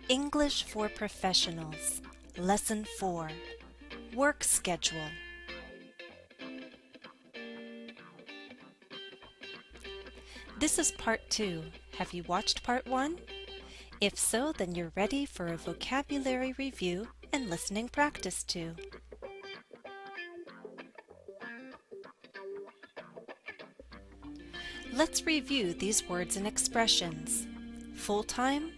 English for Professionals, Lesson 4, Work Schedule. This is Part 2. Have you watched Part 1? If so, then you're ready for a vocabulary review and listening practice too. Let's review these words and expressions. Full-time,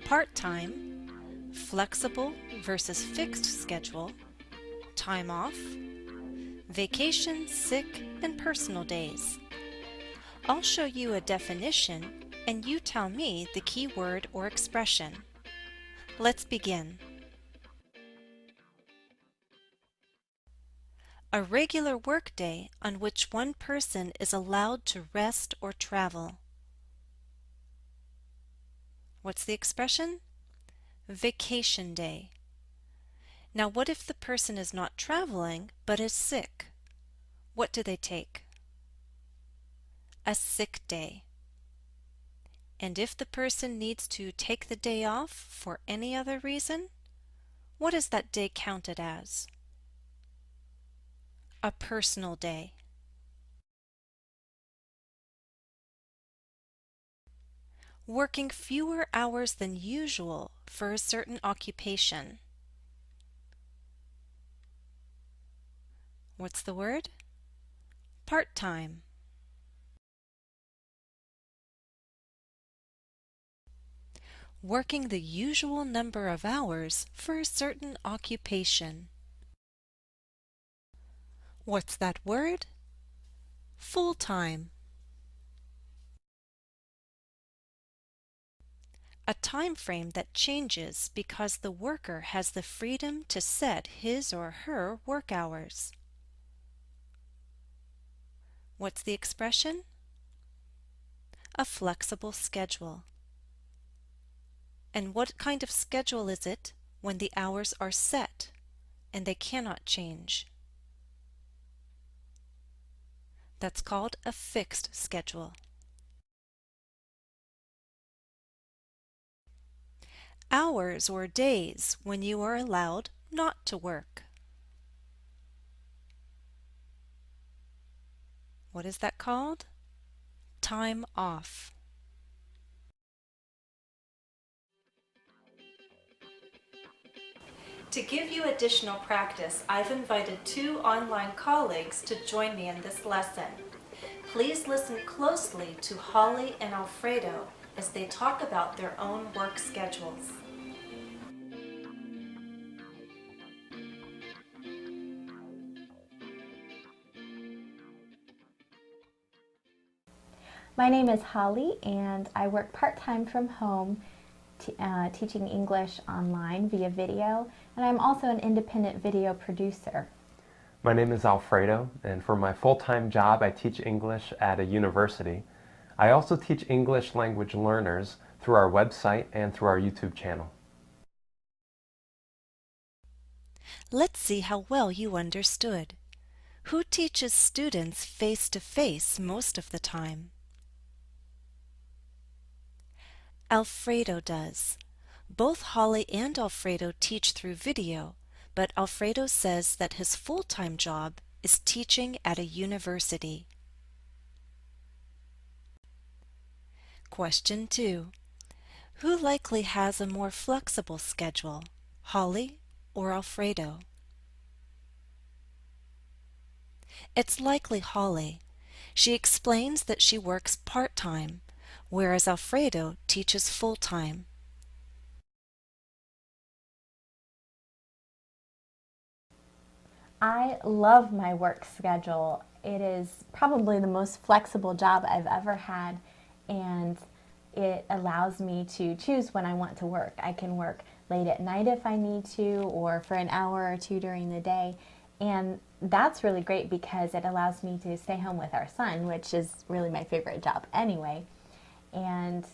part-time, flexible versus fixed schedule, time off, vacation, sick, and personal days. I'll show you a definition and you tell me the key word or expression. Let's begin. A regular workday on which one person is allowed to rest or travel. What's the expression? Vacation day. Now what if the person is not traveling but is sick? What do they take? A sick day. And if the person needs to take the day off for any other reason, what is that day counted as? A personal day. Working fewer hours than usual for a certain occupation. What's the word? Part-time. Working the usual number of hours for a certain occupation. What's that word? Full-time. A time frame that changes because the worker has the freedom to set his or her work hours. What's the expression? A flexible schedule. And what kind of schedule is it when the hours are set and they cannot change? That's called a fixed schedule. Hours or days when you are allowed not to work. What is that called? Time off. To give you additional practice, I've invited 2 online colleagues to join me in this lesson. Please listen closely to Holly and Alfredo as they talk about their own work schedules. My name is Holly and I work part-time from home teaching English online via video, and I'm also an independent video producer. My name is Alfredo, and for my full-time job I teach English at a university. I also teach English language learners through our website and through our YouTube channel. Let's see how well you understood. Who teaches students face-to-face most of the time? Alfredo does. Both Holly and Alfredo teach through video, but Alfredo says that his full-time job is teaching at a university. Question 2. Who likely has a more flexible schedule, Holly or Alfredo? It's likely Holly. She explains that she works part-time, whereas Alfredo teaches full-time. I love my work schedule. It is probably the most flexible job I've ever had, and it allows me to choose when I want to work. I can work late at night if I need to, or for an hour or 2 during the day, and that's really great because it allows me to stay home with our son, which is really my favorite job anyway. And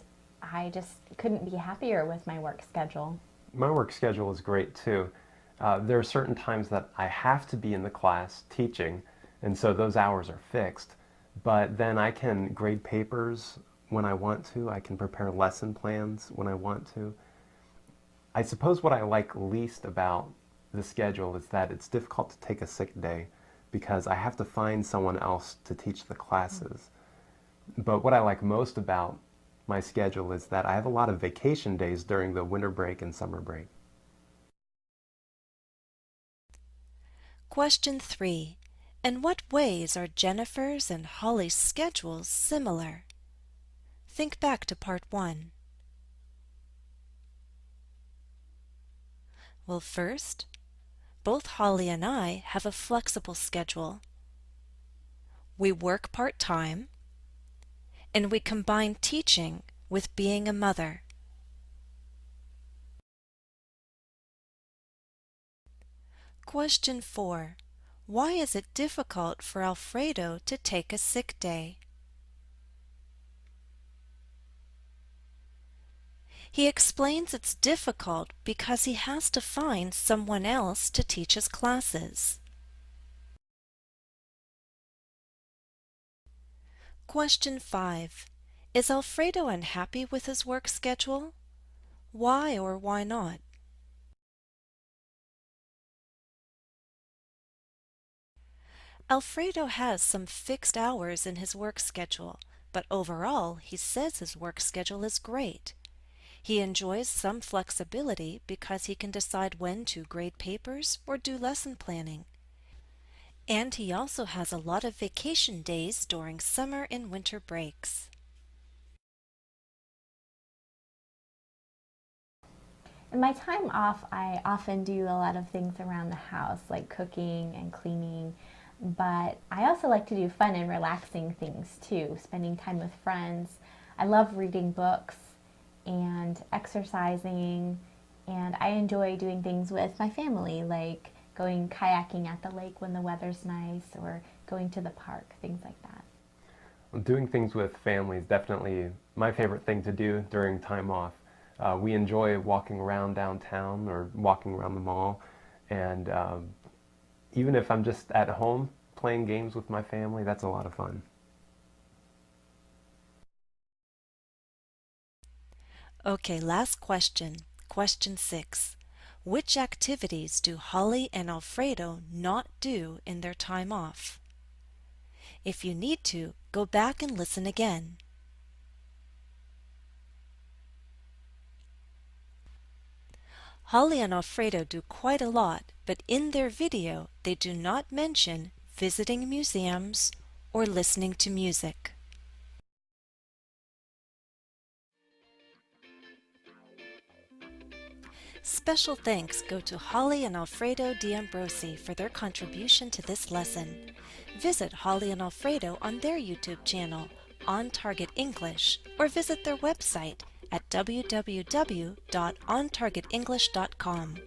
I just couldn't be happier with my work schedule. My work schedule is great too. There are certain times that I have to be in the class teaching, and so those hours are fixed. But then I can grade papers when I want to. I can prepare lesson plans when I want to. I suppose what I like least about the schedule is that it's difficult to take a sick day because I have to find someone else to teach the classes. But what I like most about my schedule is that I have a lot of vacation days during the winter break and summer break. Question 3. In what ways are Jennifer's and Holly's schedules similar? Think back to part 1. Well, first, both Holly and I have a flexible schedule. We work part-time, and we combine teaching with being a mother. Question 4. Why is it difficult for Alfredo to take a sick day? He explains it's difficult because he has to find someone else to teach his classes. Question 5. Is Alfredo unhappy with his work schedule? Why or why not? Alfredo has some fixed hours in his work schedule, but overall he says his work schedule is great. He enjoys some flexibility because he can decide when to grade papers or do lesson planning. And he also has a lot of vacation days during summer and winter breaks. In my time off, I often do a lot of things around the house, like cooking and cleaning, but I also like to do fun and relaxing things too, spending time with friends. I love reading books and exercising, and I enjoy doing things with my family, like going kayaking at the lake when the weather's nice, or going to the park, things like that. Doing things with family is definitely my favorite thing to do during time off. We enjoy walking around downtown or walking around the mall, and even if I'm just at home playing games with my family, that's a lot of fun. Okay, last question. Question 6. Which activities do Holly and Alfredo not do in their time off? If you need to, go back and listen again. Holly and Alfredo do quite a lot, but in their video they do not mention visiting museums or listening to music. Special thanks go to Holly and Alfredo D'Ambrosi for their contribution to this lesson. Visit Holly and Alfredo on their YouTube channel, On Target English, or visit their website at www.ontargetenglish.com.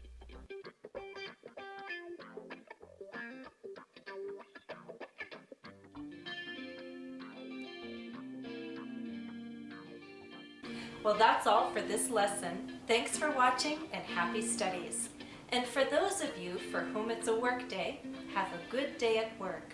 Well, that's all for this lesson. Thanks for watching and happy studies. And for those of you for whom it's a work day, have a good day at work.